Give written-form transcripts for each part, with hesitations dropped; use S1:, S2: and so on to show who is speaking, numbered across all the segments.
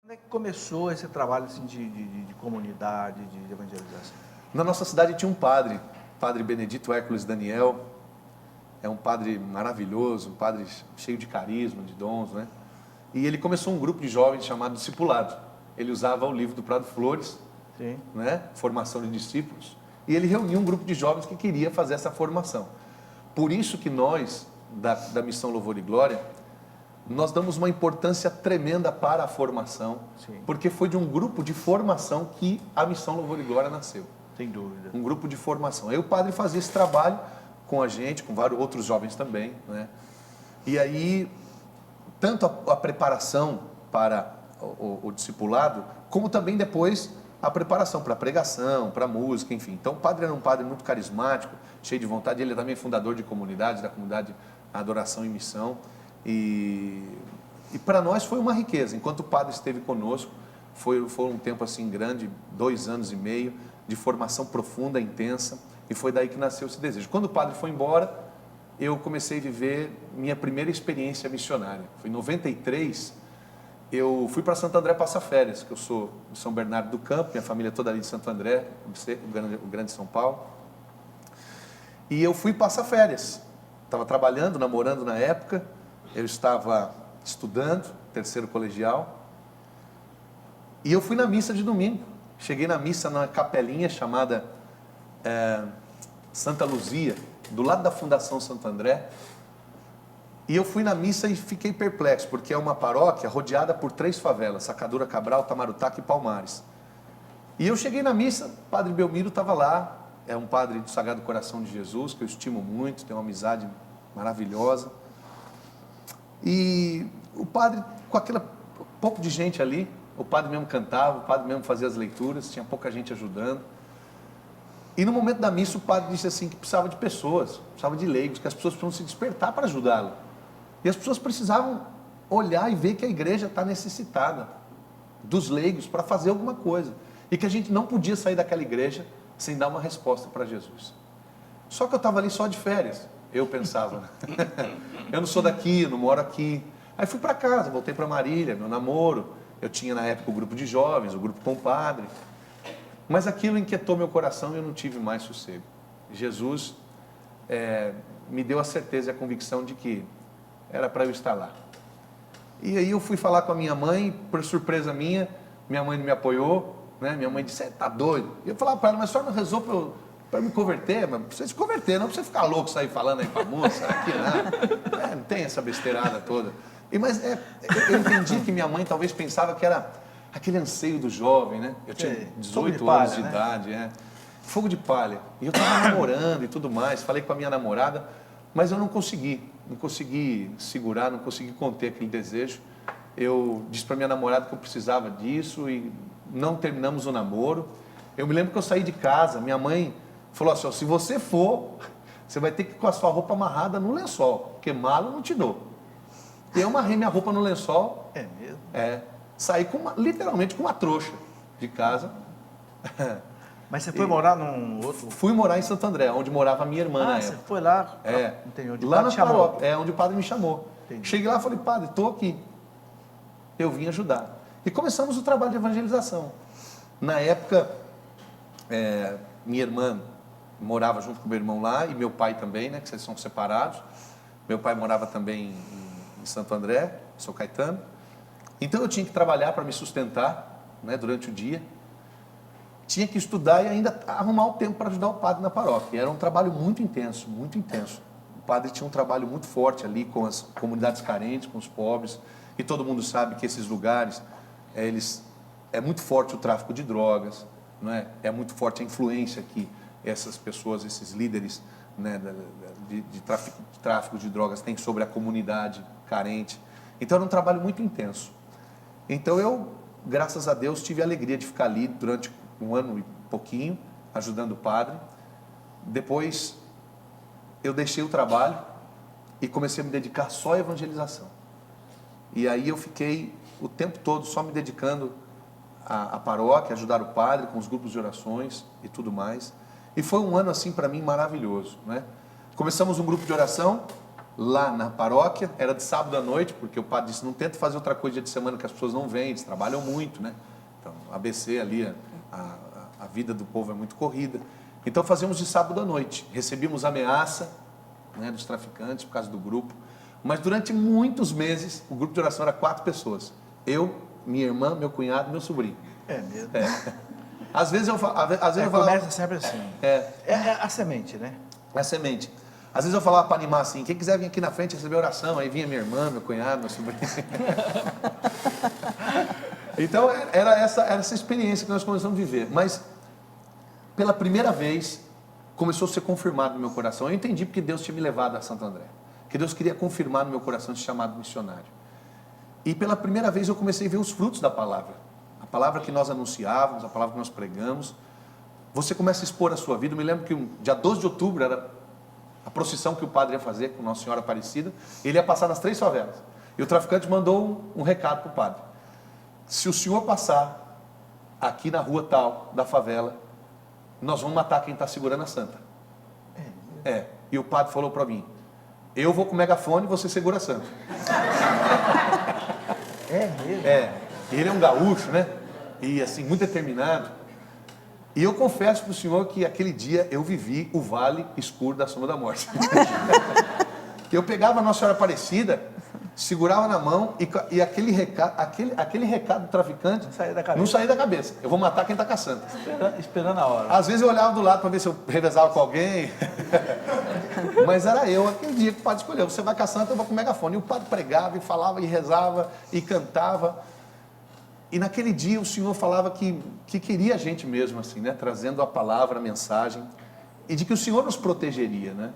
S1: Como é que começou esse trabalho assim, de comunidade, de evangelização?
S2: Na nossa cidade tinha um padre, Padre Benedito Hércules Daniel. É um padre maravilhoso, um padre cheio de carisma, de dons, né? E ele começou um grupo de jovens chamado Discipulado. Ele usava o livro do Prado Flores,
S1: Sim.
S2: né? Formação de discípulos. E ele reuniu um grupo de jovens que queria fazer essa formação. Por isso que nós, da Missão Louvor e Glória, nós damos uma importância tremenda para a formação,
S1: Sim.
S2: porque foi de um grupo de formação que a Missão Louvor e Glória nasceu.
S1: Sem dúvida.
S2: Um grupo de formação. Aí o padre fazia esse trabalho com a gente, com vários outros jovens também, né? E aí, tanto a preparação para o discipulado, como também depois a preparação para a pregação, para a música, enfim. Então o padre era um padre muito carismático, cheio de vontade. Ele é também fundador de comunidade, da comunidade Adoração e Missão. E para nós foi uma riqueza. Enquanto o padre esteve conosco, foi um tempo assim grande, 2 anos e meio, de formação profunda, intensa. E foi daí que nasceu esse desejo. Quando o padre foi embora, eu comecei a viver minha primeira experiência missionária. Foi em 93, eu fui para Santo André passar férias, que eu sou de São Bernardo do Campo, minha família é toda ali de Santo André, o grande São Paulo. E eu fui passar férias. Estava trabalhando, namorando na época, eu estava estudando, terceiro colegial, e eu fui na missa de domingo. Cheguei na missa numa capelinha chamada Santa Luzia, do lado da Fundação Santo André. E eu fui na missa e fiquei perplexo, porque é uma paróquia rodeada por 3 favelas, Sacadura, Cabral, Tamarutaca e Palmares. E eu cheguei na missa, o padre Belmiro estava lá, é um padre do Sagrado Coração de Jesus, que eu estimo muito, tenho uma amizade maravilhosa. E o padre, com aquele pouco de gente ali, o padre mesmo cantava, o padre mesmo fazia as leituras, tinha pouca gente ajudando. E no momento da missa o padre disse assim que precisava de pessoas, precisava de leigos, que as pessoas precisam se despertar para ajudá-lo. E as pessoas precisavam olhar e ver que a igreja está necessitada dos leigos para fazer alguma coisa. E que a gente não podia sair daquela igreja sem dar uma resposta para Jesus. Só que eu estava ali só de férias, eu pensava. Eu não sou daqui, eu não moro aqui. Aí fui para casa, voltei para Marília, meu namoro. Eu tinha na época o grupo de jovens, o grupo compadre. Mas aquilo inquietou meu coração e eu não tive mais sossego. Jesus me deu a certeza e a convicção de que era para eu estar lá. E aí eu fui falar com a minha mãe, por surpresa minha mãe não me apoiou, né? Minha mãe disse, você está doido? E eu falava para ela, mas a senhora não rezou para me converter? Mas precisa se converter, não precisa ficar louco, sair falando aí para a moça, aqui não. Não tem essa besteirada toda. Mas eu entendi que minha mãe talvez pensava que era aquele anseio do jovem, né? Eu tinha 18 anos de idade, fogo de palha. E eu estava namorando e tudo mais, falei com a minha namorada, mas eu não consegui segurar, não consegui conter aquele desejo. Eu disse para minha namorada que eu precisava disso e não terminamos o namoro. Eu me lembro que eu saí de casa, minha mãe falou assim, se você for, você vai ter que ir com a sua roupa amarrada no lençol, porque mala eu não te dou. E eu amarrei minha roupa no lençol.
S1: É mesmo?
S2: Saí literalmente com uma trouxa de casa.
S1: Mas você foi morar num outro...
S2: Fui morar em Santo André, onde morava a minha irmã na
S1: você
S2: época.
S1: foi lá?
S2: Entendi,
S1: Onde
S2: lá
S1: o padre
S2: na
S1: chamou.
S2: paróquia, onde o padre me chamou.
S1: Entendi.
S2: Cheguei lá e falei, padre, estou aqui. Eu vim ajudar. E começamos o trabalho de evangelização. Na época, minha irmã morava junto com meu irmão lá, e meu pai também, né, que vocês são separados. Meu pai morava também em Santo André, São Caetano. Então eu tinha que trabalhar para me sustentar, né, durante o dia. Tinha que estudar e ainda arrumar o tempo para ajudar o padre na paróquia. E era um trabalho muito intenso, muito intenso. O padre tinha um trabalho muito forte ali com as comunidades carentes, com os pobres. E todo mundo sabe que esses lugares, é muito forte o tráfico de drogas, não é? É muito forte a influência que essas pessoas, esses líderes, né, de tráfico de drogas têm sobre a comunidade carente. Então era um trabalho muito intenso. Então eu, graças a Deus, tive a alegria de ficar ali durante 1 ano e pouquinho, ajudando o padre. Depois eu deixei o trabalho e comecei a me dedicar só à evangelização. E aí eu fiquei o tempo todo só me dedicando à paróquia, ajudar o padre com os grupos de orações e tudo mais. E foi um ano assim para mim maravilhoso, né? Começamos um grupo de oração lá na paróquia, era de sábado à noite, porque o padre disse, não tenta fazer outra coisa dia de semana que as pessoas não vêm, eles trabalham muito, né? Então, ABC ali, a vida do povo é muito corrida. Então fazíamos de sábado à noite, recebíamos ameaça, né, dos traficantes por causa do grupo, mas durante muitos meses o grupo de oração era 4 pessoas, eu, minha irmã, meu cunhado, meu sobrinho.
S1: É mesmo.
S2: Às vezes eu falava...
S1: Começa sempre assim. É a semente, né?
S2: A semente. Às vezes eu falava para animar assim, quem quiser vir aqui na frente receber oração, aí vinha minha irmã, meu cunhado, meu sobrinho. Então era essa experiência que nós começamos a viver. Mas pela primeira vez começou a ser confirmado no meu coração. Eu entendi porque Deus tinha me levado a Santo André. Que Deus queria confirmar no meu coração esse chamado missionário. E pela primeira vez eu comecei a ver os frutos da palavra. A palavra que nós anunciávamos, a palavra que nós pregamos. Você começa a expor a sua vida. Eu me lembro que dia 12 de outubro era a procissão que o padre ia fazer com Nossa Senhora Aparecida. Ele ia passar nas 3 favelas. E o traficante mandou um recado para o padre. Se o senhor passar aqui na rua tal da favela, nós vamos matar quem está segurando a santa. E o padre falou para mim, eu vou com o megafone e você segura a santa.
S1: É mesmo?
S2: Ele é um gaúcho, né? E assim, muito determinado. E eu confesso para o senhor que aquele dia eu vivi o vale escuro da sombra da morte. Eu pegava a Nossa Senhora Aparecida, segurava na mão e aquele recado do traficante não saía da cabeça. Eu vou matar quem está caçando.
S1: Esperando a hora.
S2: Às vezes eu olhava do lado para ver se eu revezava com alguém. Mas era eu, aquele dia que o padre escolheu. Você vai caçando, eu vou com o megafone. E o padre pregava e falava e rezava e cantava. E naquele dia o Senhor falava que queria a gente mesmo, assim, né? Trazendo a palavra, a mensagem. E de que o Senhor nos protegeria, né?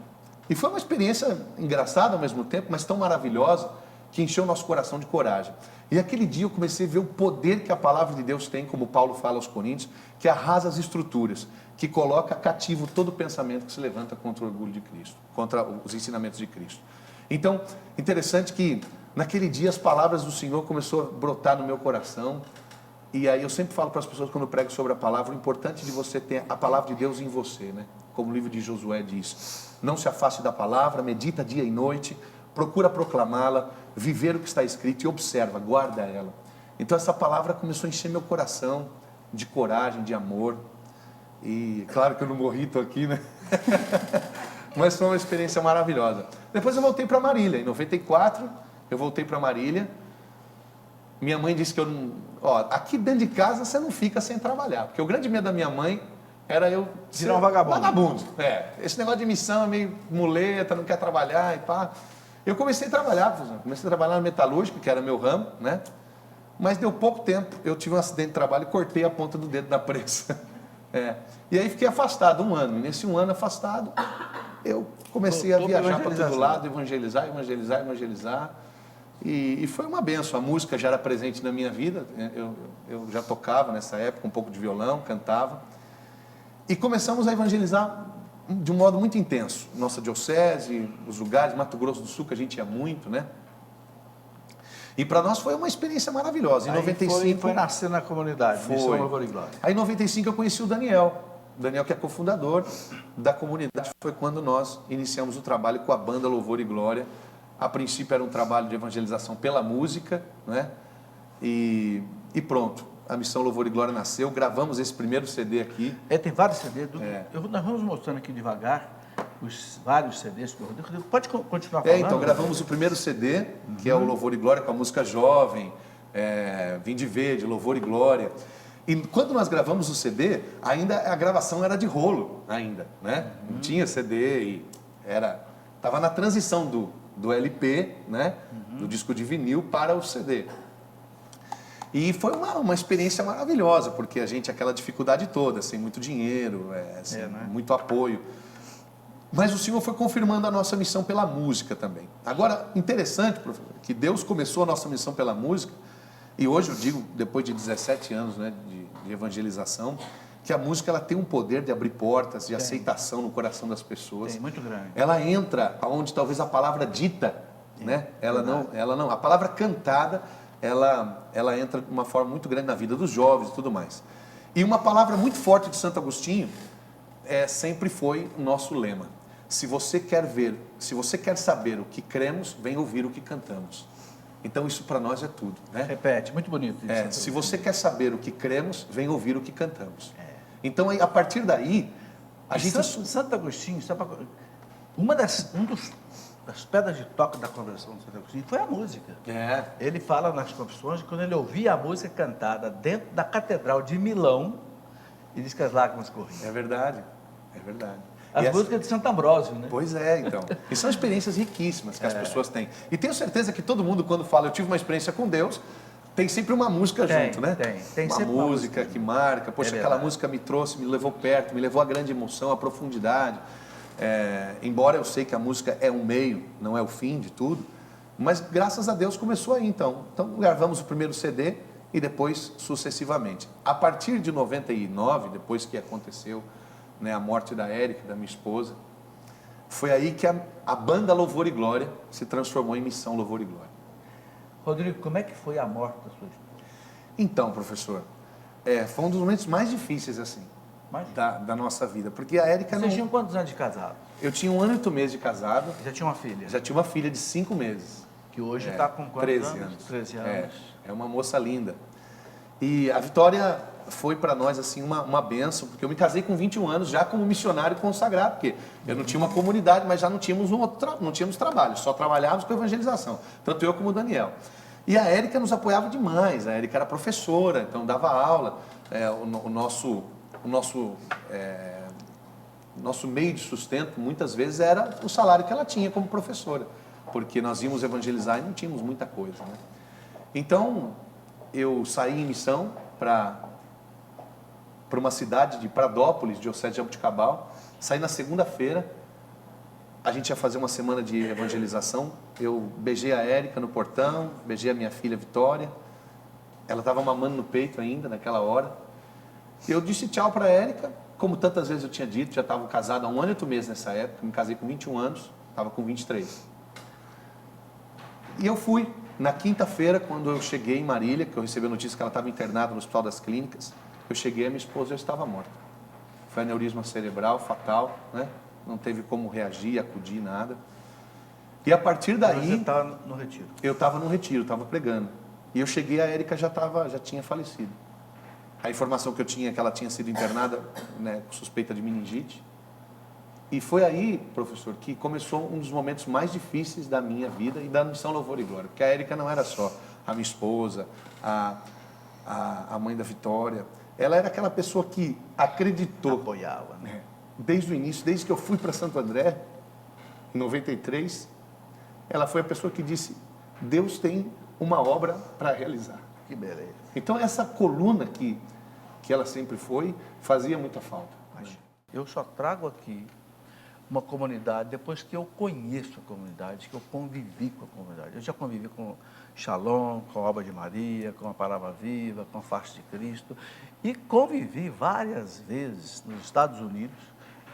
S2: E foi uma experiência engraçada ao mesmo tempo, mas tão maravilhosa, que encheu o nosso coração de coragem. E aquele dia eu comecei a ver o poder que a palavra de Deus tem, como Paulo fala aos Coríntios, que arrasa as estruturas, que coloca cativo todo pensamento que se levanta contra o orgulho de Cristo, contra os ensinamentos de Cristo. Então, interessante que naquele dia as palavras do Senhor começaram a brotar no meu coração. E aí eu sempre falo para as pessoas quando eu prego sobre a palavra, o importante de você ter a palavra de Deus em você, né? Como o livro de Josué diz, não se afaste da palavra, medita dia e noite, procura proclamá-la, viver o que está escrito e observa, guarda ela. Então essa palavra começou a encher meu coração de coragem, de amor. E claro que eu não morri, estou aqui, né? Mas foi uma experiência maravilhosa. Depois eu voltei para Marília, em 94, eu voltei para Marília. Minha mãe disse que eu não... aqui dentro de casa você não fica sem trabalhar, porque o grande medo da minha mãe era eu
S1: virar um vagabundo.
S2: Vagabundo. Esse negócio de missão é meio muleta, não quer trabalhar e pá. Eu comecei a trabalhar na metalúrgica, que era meu ramo, né? Mas deu pouco tempo, eu tive um acidente de trabalho e cortei a ponta do dedo da prensa. E aí fiquei afastado 1 ano. E nesse 1 ano afastado, eu comecei a viajar para todo lado, evangelizar. E foi uma benção. A música já era presente na minha vida. Eu já tocava nessa época, um pouco de violão, cantava. E começamos a evangelizar de um modo muito intenso. Nossa diocese, os lugares, Mato Grosso do Sul, que a gente ia muito, né? E para nós foi uma experiência maravilhosa. Em 95...
S1: Foi nascer na comunidade.
S2: Foi.
S1: Louvor e Glória.
S2: Aí em 95 eu conheci o Daniel. O Daniel, que é cofundador da comunidade, foi quando nós iniciamos o trabalho com a banda Louvor e Glória. A princípio era um trabalho de evangelização pela música, né? E pronto. A Missão Louvor e Glória nasceu, gravamos esse primeiro CD aqui.
S1: Tem vários CDs. Nós vamos mostrando aqui devagar os vários CDs. Pode continuar falando?
S2: Então, gravamos o primeiro CD, que é o Louvor e Glória, com a música jovem, Vinde Verde, Louvor e Glória. E quando nós gravamos o CD, ainda a gravação era de rolo, ainda, né? Não tinha CD e estava na transição do LP, né? Do disco de vinil para o CD. E foi uma experiência maravilhosa, porque a gente, aquela dificuldade toda, sem muito dinheiro, muito apoio. Mas o Senhor foi confirmando a nossa missão pela música também. Agora, interessante, professor, que Deus começou a nossa missão pela música, e hoje eu digo, depois de 17 anos, né, de evangelização, que a música ela tem um poder de abrir portas, de aceitação no coração das pessoas.
S1: Muito grande.
S2: Ela entra onde talvez a palavra dita, né? Ela não. A palavra cantada, ela entra de uma forma muito grande na vida dos jovens e tudo mais. E uma palavra muito forte de Santo Agostinho sempre foi o nosso lema. se você quer saber o que cremos, vem ouvir o que cantamos. Então isso para nós é tudo, né?
S1: Repete, muito bonito isso.
S2: Se você quer saber o que cremos, vem ouvir o que cantamos. Então aí, a partir daí, a gente...
S1: Santo Agostinho, uma das pedras de toque da conversão de Santo Agostinho foi a música. Ele fala nas Confissões que quando ele ouvia a música cantada dentro da Catedral de Milão, ele diz que as lágrimas corriam.
S2: É verdade, é verdade.
S1: As músicas de Santo Ambrósio, né?
S2: Pois é, então. E são experiências riquíssimas que as pessoas têm. E tenho certeza que todo mundo, quando fala, eu tive uma experiência com Deus, tem sempre uma música junto, né?
S1: Tem
S2: uma
S1: sempre
S2: música que marca. Poxa, aquela música me trouxe, me levou perto, me levou à grande emoção, à profundidade. Embora eu sei que a música é um meio, não é o fim de tudo, mas graças a Deus começou aí, então. Então gravamos o primeiro CD e depois sucessivamente. A partir de 99, depois que aconteceu, né, a morte da Érica, da minha esposa, foi aí que a banda Louvor e Glória se transformou em Missão Louvor e Glória.
S1: Rodrigo, como é que foi a morte da sua esposa?
S2: Então, professor, foi um dos momentos mais difíceis, assim, da nossa vida, porque a Érica
S1: Vocês tinham quantos anos de casado?
S2: Eu tinha 1 ano e 8 meses de casado.
S1: Já tinha uma filha?
S2: Já tinha uma filha de 5 meses.
S1: Que hoje está com quantos
S2: 13
S1: anos? 13 anos.
S2: É uma moça linda. E a Vitória foi para nós assim uma bênção, porque eu me casei com 21 anos já como missionário consagrado, porque eu não tinha uma comunidade, mas já não tínhamos não tínhamos trabalho, só trabalhávamos com evangelização, tanto eu como o Daniel. E a Érica nos apoiava demais, a Érica era professora, então dava aula, o nosso meio de sustento muitas vezes era o salário que ela tinha como professora, porque nós íamos evangelizar e não tínhamos muita coisa, né? Então eu saí em missão para uma cidade de Pradópolis, diocese de Jaboticabal. Saí na segunda-feira, a gente ia fazer uma semana de evangelização. Eu beijei a Érica no portão, beijei a minha filha Vitória. Ela estava mamando no peito ainda naquela hora. Eu disse tchau para a Érica, como tantas vezes eu tinha dito, já estava casado há 1 ano e 8 meses nessa época, me casei com 21 anos, estava com 23. E eu fui. Na quinta-feira, quando eu cheguei em Marília, que eu recebi a notícia que ela estava internada no Hospital das Clínicas, eu cheguei, a minha esposa já estava morta. Foi aneurisma cerebral, fatal, né? Não teve como reagir, acudir, nada. E a partir daí...
S1: Você estava no retiro?
S2: Eu estava no retiro, estava pregando. E eu cheguei, a Érica já tinha falecido. A informação que eu tinha é que ela tinha sido internada, né, com suspeita de meningite. E foi aí, professor, que começou um dos momentos mais difíceis da minha vida e da Missão Louvor e Glória. Porque a Érica não era só a minha esposa, a mãe da Vitória. Ela era aquela pessoa que acreditou.
S1: Apoiava, né?
S2: Desde o início, desde que eu fui para Santo André, em 93, ela foi a pessoa que disse, Deus tem uma obra para realizar.
S1: Que beleza.
S2: Então essa coluna que ela sempre foi, fazia muita falta.
S1: Eu só trago aqui uma comunidade, depois que eu conheço a comunidade, que eu convivi com a comunidade. Eu já convivi com Shalom, com a Obra de Maria, com a Palavra Viva, com a Face de Cristo, e convivi várias vezes nos Estados Unidos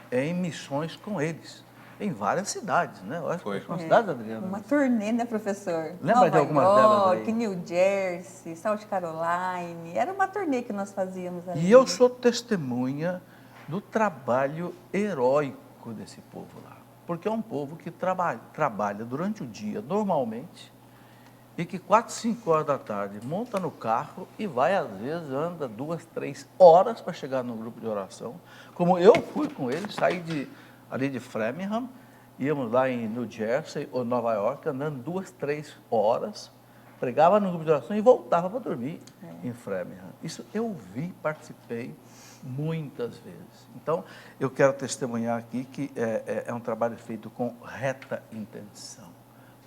S1: em missões com eles, em várias cidades, né? Eu acho que são cidades, Adriana.
S3: Uma turnê, né, professor?
S1: Lembra de algumas delas aí?
S3: New Jersey, South Carolina. Era uma turnê que nós fazíamos ali.
S1: E eu sou testemunha do trabalho heróico desse povo lá. Porque é um povo que trabalha durante o dia, normalmente, e que 4, 5 horas da tarde monta no carro e vai, às vezes, anda 2, 3 horas para chegar no grupo de oração. Como eu fui com eles, saí ali de Framingham, íamos lá em New Jersey ou Nova York, andando 2, 3 horas, pregava no grupo de oração e voltava para dormir em Framingham. Isso eu vi, participei muitas vezes. Então, eu quero testemunhar aqui que é um trabalho feito com reta intenção,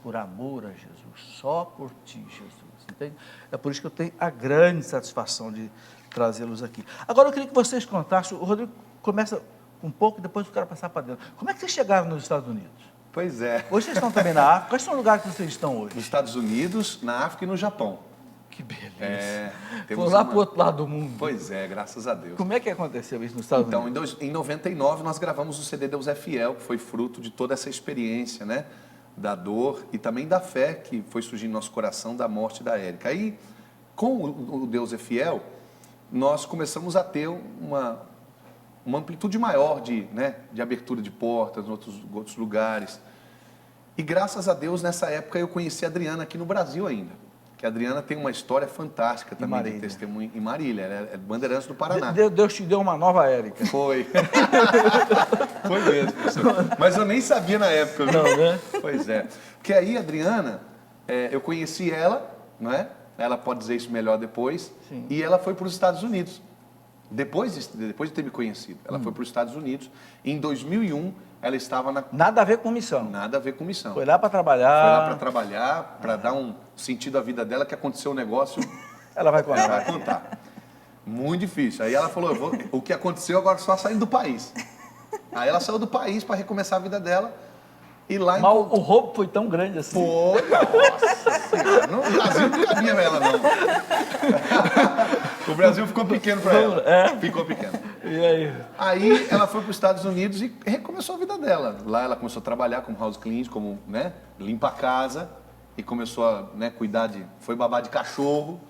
S1: por amor a Jesus, só por ti, Jesus. Entende? É por isso que eu tenho a grande satisfação de trazê-los aqui. Agora, eu queria que vocês contassem, o Rodrigo começa um pouco, depois eu quero passar para dentro. Como é que vocês chegaram nos Estados Unidos?
S2: Pois é.
S1: Hoje vocês estão também na África. Quais são os lugares que vocês estão hoje?
S2: Nos Estados Unidos, na África e no Japão.
S1: Que beleza.
S2: Temos
S1: Foi lá para o outro lado do mundo.
S2: Pois é, graças a Deus.
S1: Como é que aconteceu isso nos Estados Unidos?
S2: Então, em 99, nós gravamos o CD Deus é Fiel, que foi fruto de toda essa experiência, né? Da dor e também da fé que foi surgindo no nosso coração da morte da Érica. Aí, com o Deus é Fiel, nós começamos a ter uma amplitude maior de, né, de abertura de portas em outros lugares. E graças a Deus, nessa época, eu conheci a Adriana aqui no Brasil ainda. Que a Adriana tem uma história fantástica também de
S1: Marília.
S2: testemunho em Marília, ela é Bandeirantes do Paraná.
S1: Deus te deu uma nova Érica.
S2: Foi. Foi mesmo, professor. Mas eu nem sabia na época, viu?
S1: Não, né?
S2: Pois é. Porque aí, a Adriana, eu conheci ela, não é? Ela pode dizer isso melhor depois.
S1: Sim.
S2: E ela foi para os Estados Unidos. Depois de ter me conhecido. Ela foi para os Estados Unidos. Em 2001, ela estava na...
S1: Nada a ver com missão.
S2: Nada a ver com missão.
S1: Foi lá para trabalhar.
S2: Foi lá para trabalhar, para dar um sentido à vida dela, que aconteceu um negócio...
S1: Ela vai
S2: Ela
S1: contar.
S2: vai contar. Muito difícil. Aí ela falou, o que aconteceu agora só saindo do país. Aí ela saiu do país para recomeçar a vida dela. E lá
S1: Mas o roubo foi tão grande assim.
S2: Pô, nossa senhora. No Brasil não cabia pra ela, não. O Brasil ficou pequeno para ela. Ficou pequeno.
S1: E aí?
S2: Aí ela foi para os Estados Unidos e recomeçou a vida dela. Lá ela começou a trabalhar como house clean, como, né, limpa a casa. E começou a, né, cuidar de... Foi babá de cachorro.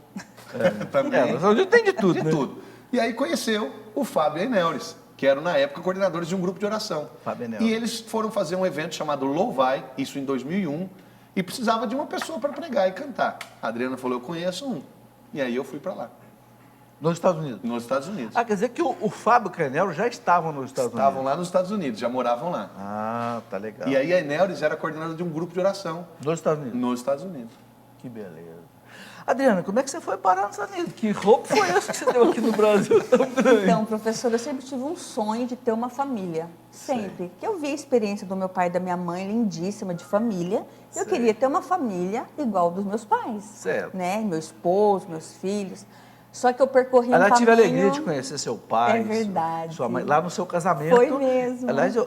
S2: Também.
S1: Mas hoje tem de tudo,
S2: De
S1: né?
S2: tudo. E aí conheceu o Fábio e a Eneuris, que eram, na época, coordenadores de um grupo de oração.
S1: Fábio e Eneuris.
S2: E eles foram fazer um evento chamado Louvai, isso em 2001, e precisava de uma pessoa para pregar e cantar. A Adriana falou, eu conheço um. E aí eu fui para lá,
S1: Nos Estados Unidos.
S2: nos Estados Unidos.
S1: Ah, quer dizer que o Fábio Canelo já estavam nos Estados
S2: Estavam
S1: Unidos.
S2: lá nos Estados Unidos, já moravam lá.
S1: Ah, tá legal.
S2: E aí a Eneuris era coordenadora de um grupo de oração
S1: Nos Estados Unidos.
S2: nos Estados Unidos.
S1: Que beleza. Adriana, como é que você foi parar nos Estados Unidos? Que roubo foi esse que você deu aqui no Brasil tão grande?
S3: Então, professor, eu sempre tive um sonho de ter uma família. Sempre. Que eu vi a experiência do meu pai e da minha mãe, lindíssima, de família. Eu queria ter uma família igual dos meus pais.
S1: Certo.
S3: Né? Meu esposo, meus filhos. Só que eu percorri um
S1: Ela
S3: caminho...
S1: tive a alegria de conhecer seu pai,
S3: É verdade.
S1: sua mãe, lá no seu casamento.
S3: Foi mesmo.
S1: Aliás, eu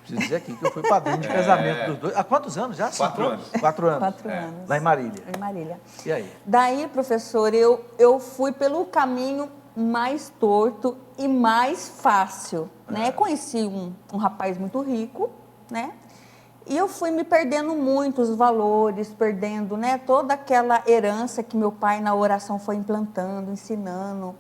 S1: preciso dizer aqui que eu fui padrinho de casamento dos dois. Há quantos anos já?
S2: 4 anos.
S1: 4 anos.
S3: 4 anos.
S1: Lá em Marília.
S3: Em Marília.
S1: E aí?
S3: Daí, professor, eu fui pelo caminho mais torto e mais fácil, né? Conheci um rapaz muito rico, né? E eu fui me perdendo muito os valores, perdendo, né, toda aquela herança que meu pai na oração foi implantando, ensinando.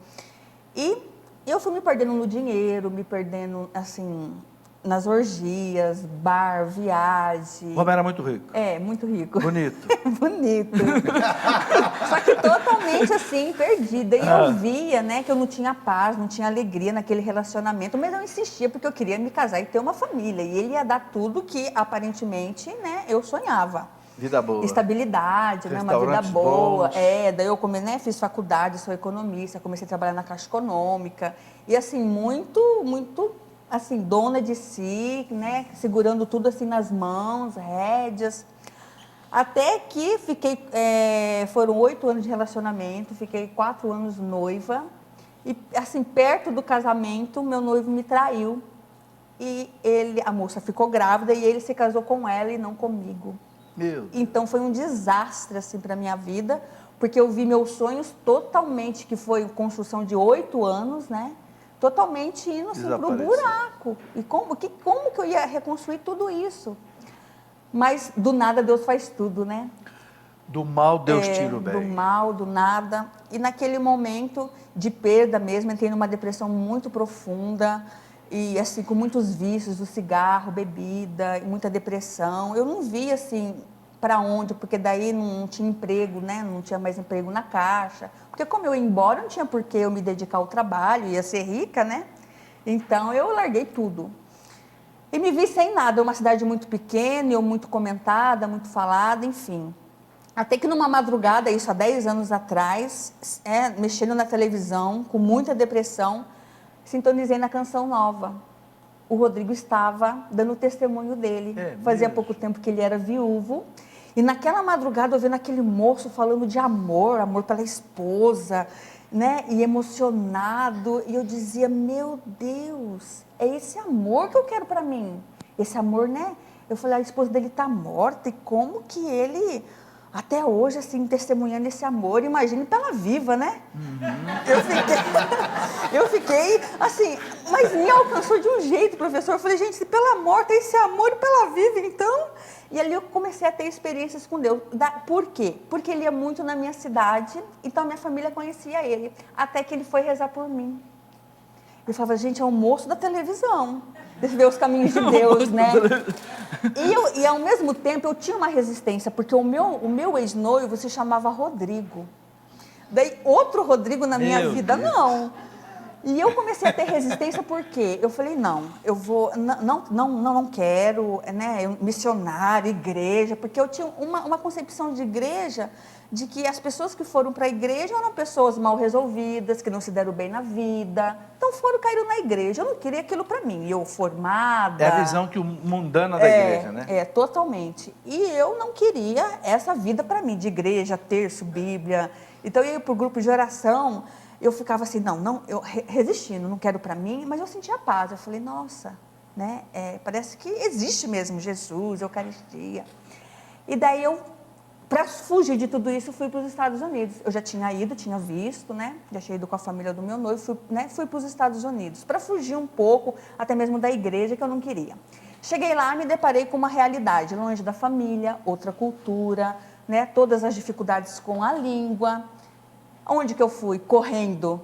S3: E eu fui me perdendo no dinheiro, me perdendo, assim, nas orgias, bar, viagem.
S1: O Romero era muito rico.
S3: É, muito rico.
S1: Bonito.
S3: Bonito. Só que totalmente assim, perdida. E eu via, né, que eu não tinha paz, não tinha alegria naquele relacionamento, mas eu insistia porque eu queria me casar e ter uma família. E ele ia dar tudo que, aparentemente, né, eu sonhava.
S1: Vida boa.
S3: Estabilidade, né, uma vida
S1: Restaurantes
S3: boa.
S1: bons.
S3: Daí eu né, fiz faculdade, sou economista, comecei a trabalhar na Caixa Econômica. E assim, muito assim, dona de si, né, segurando tudo assim nas mãos, rédeas. Até que fiquei, foram 8 anos de relacionamento, fiquei 4 anos noiva. E assim, perto do casamento, meu noivo me traiu. E a moça ficou grávida e ele se casou com ela e não comigo.
S1: Meu Deus.
S3: Então foi um desastre assim para minha vida, porque eu vi meus sonhos totalmente, que foi construção de 8 anos, né? Totalmente indo assim para o
S1: Desapareceu.
S3: buraco. E como que eu ia reconstruir tudo isso? Mas do nada Deus faz tudo, né?
S1: Do mal Deus tira o bem.
S3: Do mal, do nada. E naquele momento de perda mesmo, entrei numa depressão muito profunda. E assim, com muitos vícios, do cigarro, bebida, e muita depressão. Eu não via assim para onde, porque daí não tinha emprego, né? Não tinha mais emprego na Caixa. Porque como eu ia embora, não tinha por que eu me dedicar ao trabalho, ia ser rica, né? Então eu larguei tudo. E me vi sem nada, uma cidade muito pequena, eu muito comentada, muito falada, enfim. Até que numa madrugada, isso há 10 anos atrás, mexendo na televisão, com muita depressão, sintonizei na Canção Nova. O Rodrigo estava dando testemunho dele. Fazia pouco tempo que ele era viúvo. E naquela madrugada, eu vendo aquele moço falando de amor, amor pela esposa, né? E emocionado. E eu dizia, meu Deus, é esse amor que eu quero para mim. Esse amor, né? Eu falei, a esposa dele está morta e como que ele... Até hoje, assim, testemunhando esse amor, imagine pela viva, né? Eu fiquei, assim, mas me alcançou de um jeito, professor. Eu falei, gente, se pela morte tem esse amor e pela viva, então... E ali eu comecei a ter experiências com Deus. Por quê? Porque ele ia muito na minha cidade, então minha família conhecia ele. Até que ele foi rezar por mim. Eu falava, gente, é o moço da televisão. Deixa eu ver os caminhos de Deus, né? E ao mesmo tempo eu tinha uma resistência, porque o meu ex-noivo se chamava Rodrigo. Daí outro Rodrigo na minha vida,
S1: Deus.
S3: não. E eu comecei a ter resistência porque eu falei, não, eu vou, não quero, né, missionário, igreja, porque eu tinha uma concepção de igreja, de que as pessoas que foram para a igreja eram pessoas mal resolvidas, que não se deram bem na vida, então caíram na igreja, eu não queria aquilo para mim, eu formada...
S1: É a visão que o mundana da igreja, né?
S3: É, totalmente. E eu não queria essa vida para mim, de igreja, terço, Bíblia. Então eu ia para o grupo de oração, eu ficava assim, eu resistindo, não quero para mim, mas eu sentia paz. Eu falei, nossa, né, parece que existe mesmo Jesus, Eucaristia. E daí eu, para fugir de tudo isso, fui para os Estados Unidos. Eu já tinha ido, tinha visto, né, já tinha ido com a família do meu noivo, fui para os Estados Unidos, para fugir um pouco, até mesmo da igreja, que eu não queria. Cheguei lá, me deparei com uma realidade, longe da família, outra cultura, né, todas as dificuldades com a língua. Onde que eu fui? Correndo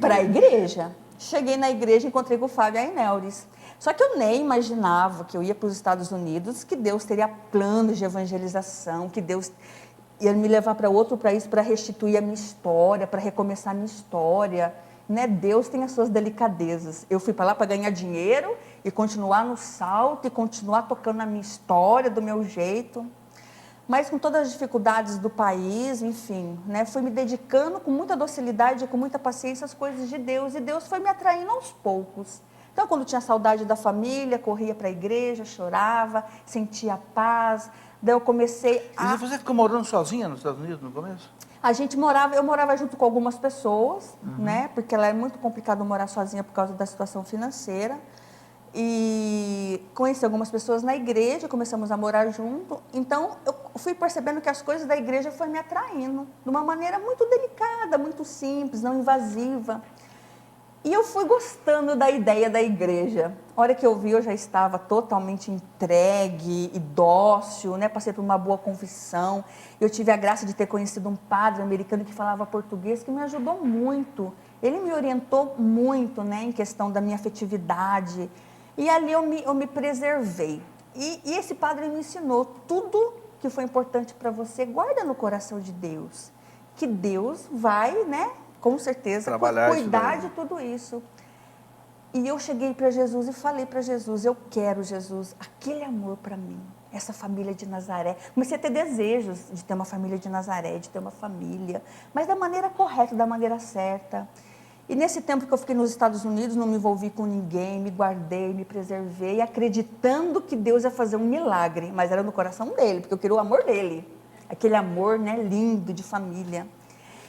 S3: para a igreja. Cheguei na igreja e encontrei com o Fábio e a Enéuris. Só que eu nem imaginava que eu ia para os Estados Unidos, que Deus teria planos de evangelização, que Deus ia me levar para outro país para restituir a minha história, para recomeçar a minha história. Né? Deus tem as suas delicadezas. Eu fui para lá para ganhar dinheiro e continuar no salto e continuar tocando a minha história do meu jeito. Mas com todas as dificuldades do país, enfim, né, fui me dedicando com muita docilidade, com muita paciência às coisas de Deus, e Deus foi me atraindo aos poucos. Então, quando tinha saudade da família, corria para a igreja, chorava, sentia paz, daí eu comecei a...
S1: E você ficou morando sozinha nos Estados Unidos no começo?
S3: Eu morava junto com algumas pessoas, né, porque lá é muito complicado morar sozinha por causa da situação financeira. E conheci algumas pessoas na igreja, começamos a morar junto. Então, eu fui percebendo que as coisas da igreja foram me atraindo de uma maneira muito delicada, muito simples, não invasiva. E eu fui gostando da ideia da igreja. A hora que eu vi, eu já estava totalmente entregue e dócil, né? Passei por uma boa confissão. Eu tive a graça de ter conhecido um padre americano que falava português, que me ajudou muito. Ele me orientou muito, né, em questão da minha afetividade. E ali eu me preservei. E esse padre me ensinou tudo que foi importante para você, guarda no coração de Deus. Que Deus vai, né, com certeza, cuidar de tudo isso. E eu cheguei para Jesus e falei para Jesus, eu quero, Jesus, aquele amor para mim, essa família de Nazaré. Comecei a ter desejos de ter uma família de Nazaré, de ter uma família, mas da maneira correta, da maneira certa. E nesse tempo que eu fiquei nos Estados Unidos, não me envolvi com ninguém, me guardei, me preservei, acreditando que Deus ia fazer um milagre, mas era no coração dele, porque eu queria o amor dele, aquele amor, né, lindo de família.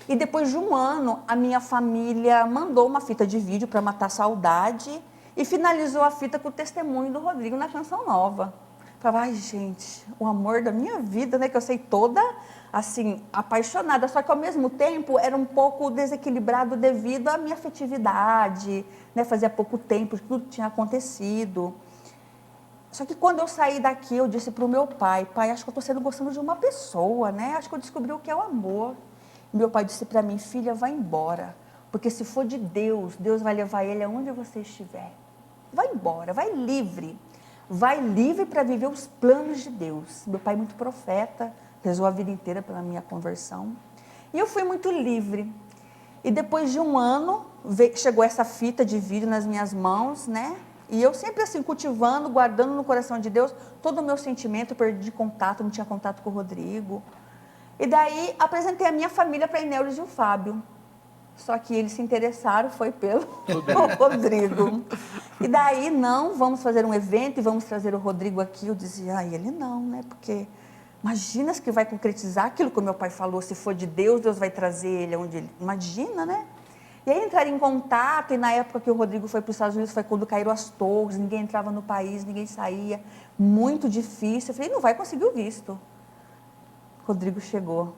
S3: E depois de um ano, a minha família mandou uma fita de vídeo para matar a saudade e finalizou a fita com o testemunho do Rodrigo na Canção Nova. Falava, ai gente, o amor da minha vida, né, que eu sei toda, assim, apaixonada, só que ao mesmo tempo era um pouco desequilibrado devido à minha afetividade, né, fazia pouco tempo que tudo tinha acontecido. Só que quando eu saí daqui, eu disse para o meu pai, acho que eu estou gostando de uma pessoa, né, acho que eu descobri o que é o amor. Meu pai disse para mim, filha, vai embora, porque se for de Deus, Deus vai levar ele aonde você estiver. Vai embora, vai livre para viver os planos de Deus. Meu pai é muito profeta, rezou a vida inteira pela minha conversão. E eu fui muito livre. E depois de um ano, chegou essa fita de vídeo nas minhas mãos, né? E eu sempre assim, cultivando, guardando no coração de Deus todo o meu sentimento, eu perdi contato, não tinha contato com o Rodrigo. E daí, apresentei a minha família para a Enéuris e o Fábio. Só que eles se interessaram, foi pelo Rodrigo. E daí, não, vamos fazer um evento e vamos trazer o Rodrigo aqui. Eu dizia, ele não, né? Porque imagina que vai concretizar aquilo que o meu pai falou, se for de Deus, Deus vai trazer ele onde ele... Imagina, né? E aí entraram em contato, e na época que o Rodrigo foi para os Estados Unidos, foi quando caíram as torres, ninguém entrava no país, ninguém saía. Muito difícil. Eu falei, não vai conseguir o visto. Rodrigo chegou.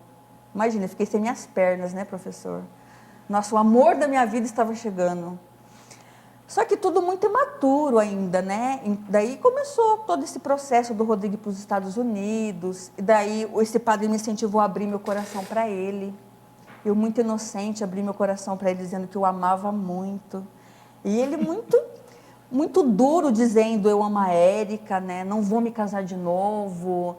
S3: Imagina, eu fiquei sem minhas pernas, né, professor? Nossa, o amor da minha vida estava chegando. Só que tudo muito imaturo ainda, né? E daí começou todo esse processo do Rodrigo para os Estados Unidos. E daí esse padre me incentivou a abrir meu coração para ele. Eu, muito inocente, abri meu coração para ele, dizendo que eu amava muito. E ele muito duro, dizendo: eu amo a Érica, né? Não vou me casar de novo,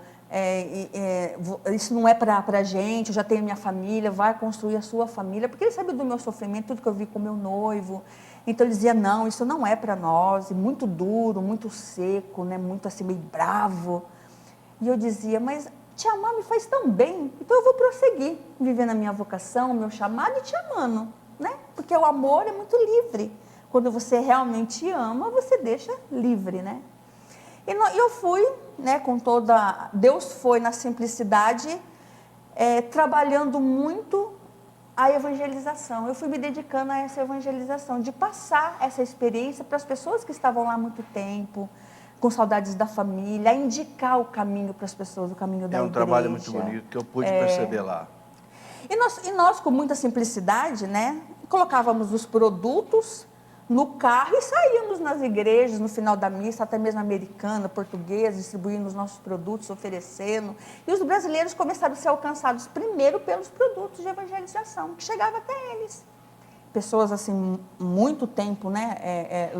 S3: isso não é para a gente, eu já tenho minha família, vai construir a sua família, porque ele sabia do meu sofrimento, tudo que eu vi com meu noivo. Então ele dizia: não, isso não é para nós, e muito duro, muito seco, né? Muito assim, meio bravo. E eu dizia: mas te amar me faz tão bem, então eu vou prosseguir, vivendo a minha vocação, o meu chamado e te amando, né? Porque o amor é muito livre. Quando você realmente ama, você deixa livre, né? E eu fui, né, com toda... Deus foi na simplicidade, trabalhando muito a evangelização. Eu fui me dedicando a essa evangelização, de passar essa experiência para as pessoas que estavam lá há muito tempo, com saudades da família, a indicar o caminho para as pessoas, o caminho da igreja.
S1: É um trabalho muito bonito que eu pude perceber lá.
S3: E nós, com muita simplicidade, né, colocávamos os produtos no carro e saíamos nas igrejas, no final da missa, até mesmo americana, portuguesa, distribuindo os nossos produtos, oferecendo. E os brasileiros começaram a ser alcançados primeiro pelos produtos de evangelização, que chegava até eles. Pessoas, assim, muito tempo, né,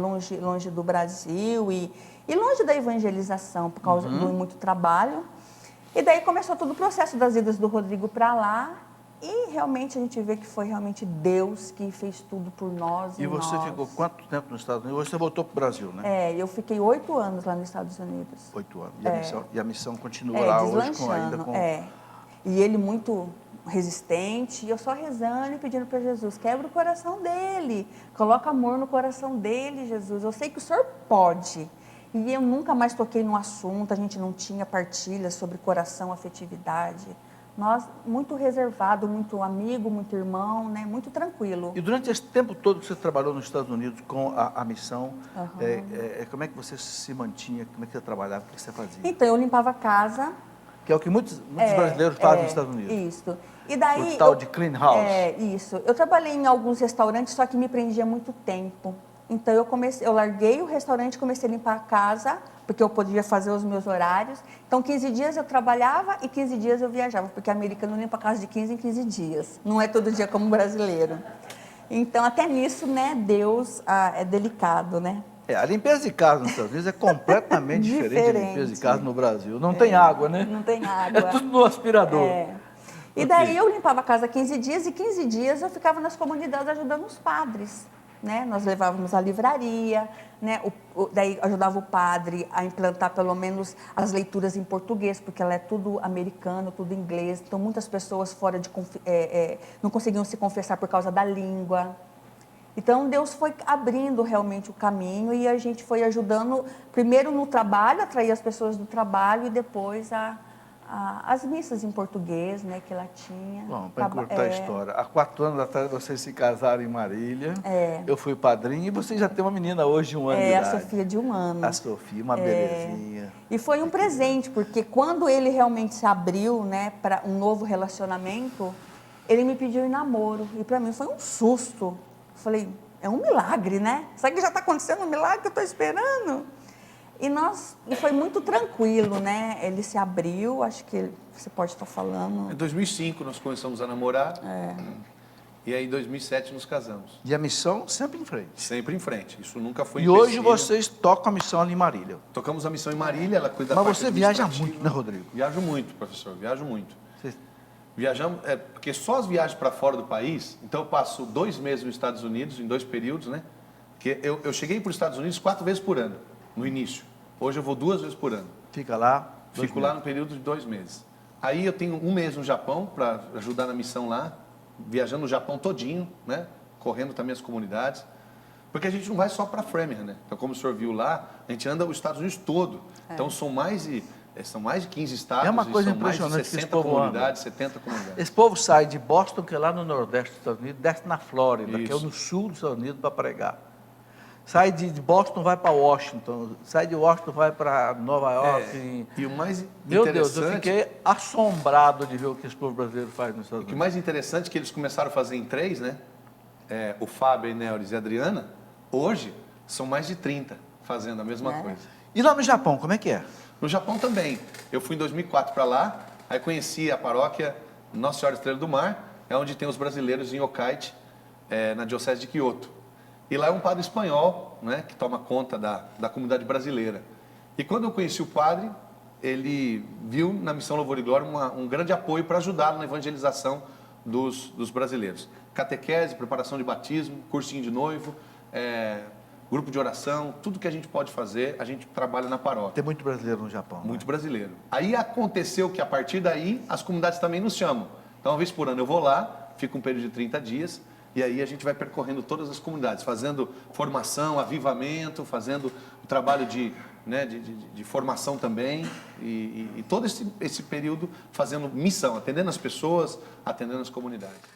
S3: longe do Brasil e longe da evangelização, por causa do muito trabalho. E daí começou todo o processo das idas do Rodrigo para lá. E realmente a gente vê que foi realmente Deus que fez tudo por nós.
S1: E você ficou quanto tempo nos Estados Unidos? Você voltou para o Brasil, né?
S3: Eu fiquei 8 anos lá nos Estados Unidos.
S1: 8 anos. E a missão continua lá hoje
S3: deslanchando. E ele muito resistente, e eu só rezando e pedindo para Jesus: quebra o coração dele, coloca amor no coração dele, Jesus. Eu sei que o Senhor pode. E eu nunca mais toquei no assunto, a gente não tinha partilhas sobre coração, afetividade. Nós, muito reservado, muito amigo, muito irmão, né? Muito tranquilo.
S1: E durante esse tempo todo que você trabalhou nos Estados Unidos com a missão, como é que você se mantinha, como é que você trabalhava, o que você fazia?
S3: Então, eu limpava a casa.
S1: Que é o que muitos brasileiros fazem nos Estados Unidos.
S3: Isso. E daí,
S1: o tal de clean house.
S3: Isso. Eu trabalhei em alguns restaurantes, só que me prendia muito tempo. Então, eu larguei o restaurante e comecei a limpar a casa, porque eu podia fazer os meus horários. Então, 15 dias eu trabalhava e 15 dias eu viajava, porque a americana limpa a casa de 15 em 15 dias. Não é todo dia como brasileiro. Então, até nisso, né, Deus é delicado, né?
S1: A limpeza de casa nos Estados Unidos é completamente diferente da limpeza de casa no Brasil. Não tem água, né?
S3: Não tem água.
S1: É tudo no aspirador.
S3: E daí eu limpava a casa 15 dias e 15 dias eu ficava nas comunidades ajudando os padres. Né? Nós levávamos a livraria, né? Daí ajudava o padre a implantar pelo menos as leituras em português, porque ela é tudo americano, tudo inglês. Então muitas pessoas fora não conseguiam se confessar por causa da língua. Então Deus foi abrindo realmente o caminho e a gente foi ajudando, primeiro no trabalho, atrair as pessoas do trabalho, e depois as missas em português, né, que ela tinha.
S1: Bom, para encurtar a história, há 4 anos atrás vocês se casaram em Marília, eu fui padrinho e você já tem uma menina hoje de 1 ano de idade.
S3: A Sofia de 1 ano.
S1: A Sofia, uma belezinha.
S3: E foi um presente, porque quando ele realmente se abriu, né, para um novo relacionamento, ele me pediu em namoro, e para mim foi um susto. Falei: é um milagre, né? Será que já está acontecendo um milagre que eu estou esperando? E foi muito tranquilo, né? Ele se abriu, acho que você pode estar falando.
S2: Em 2005 nós começamos a namorar. E aí em 2007 nos casamos.
S1: E a missão sempre em frente.
S2: Sempre em frente. Isso nunca foi
S1: E hoje vocês tocam a missão ali em Marília.
S2: Tocamos a missão em Marília, ela cuida da parte
S1: Mas você viaja
S2: administrativa.
S1: muito, né, Rodrigo?
S2: Viajo muito, professor, viajo muito. Viajamos, porque só as viagens para fora do país, então eu passo 2 meses nos Estados Unidos, em 2 períodos, né? Porque eu cheguei para os Estados Unidos 4 vezes por ano, no início. Hoje eu vou 2 vezes por ano.
S1: Fica lá?
S2: Fico lá no período de 2 meses. Aí eu tenho 1 mês no Japão para ajudar na missão lá, viajando no Japão todinho, né? Correndo também as comunidades. Porque a gente não vai só para Framingham, né? Então, como o senhor viu lá, a gente anda os Estados Unidos todo. Então, são mais de 15 estados.
S1: É uma coisa
S2: são mais de
S1: impressionante
S2: 60
S1: que esse povo
S2: comunidades, 70 comunidades.
S1: Esse povo sai de Boston, que é lá no nordeste dos Estados Unidos, desce na Flórida, que é
S2: Isso.
S1: no sul dos Estados Unidos, para pregar. Sai de Boston, vai para Washington. Sai de Washington, vai para Nova York.
S2: E o mais
S1: Meu
S2: interessante...
S1: Deus, eu fiquei assombrado de ver o que esse povo brasileiro faz nos Estados
S2: O que
S1: Unidos.
S2: mais interessante é que eles começaram a fazer em 3, né? O Fábio, a Neuris e a Adriana, hoje são mais de 30 fazendo a mesma coisa.
S1: E lá no Japão, como é que é?
S2: No Japão também. Eu fui em 2004 para lá, aí conheci a paróquia Nossa Senhora Estrela do Mar, é onde tem os brasileiros em Yokkaichi, na Diocese de Kyoto. E lá é um padre espanhol, né, que toma conta da comunidade brasileira. E quando eu conheci o padre, ele viu na Missão Louvor e Glória um grande apoio para ajudar na evangelização dos brasileiros. Catequese, preparação de batismo, cursinho de noivo, grupo de oração, tudo que a gente pode fazer, a gente trabalha na paróquia.
S1: Tem muito brasileiro no Japão.
S2: Muito
S1: né?
S2: brasileiro. Aí aconteceu que a partir daí as comunidades também nos chamam. Então, uma vez por ano eu vou lá, fico um período de 30 dias, e aí a gente vai percorrendo todas as comunidades, fazendo formação, avivamento, fazendo o trabalho de formação também, e todo esse período fazendo missão, atendendo as pessoas, atendendo as comunidades.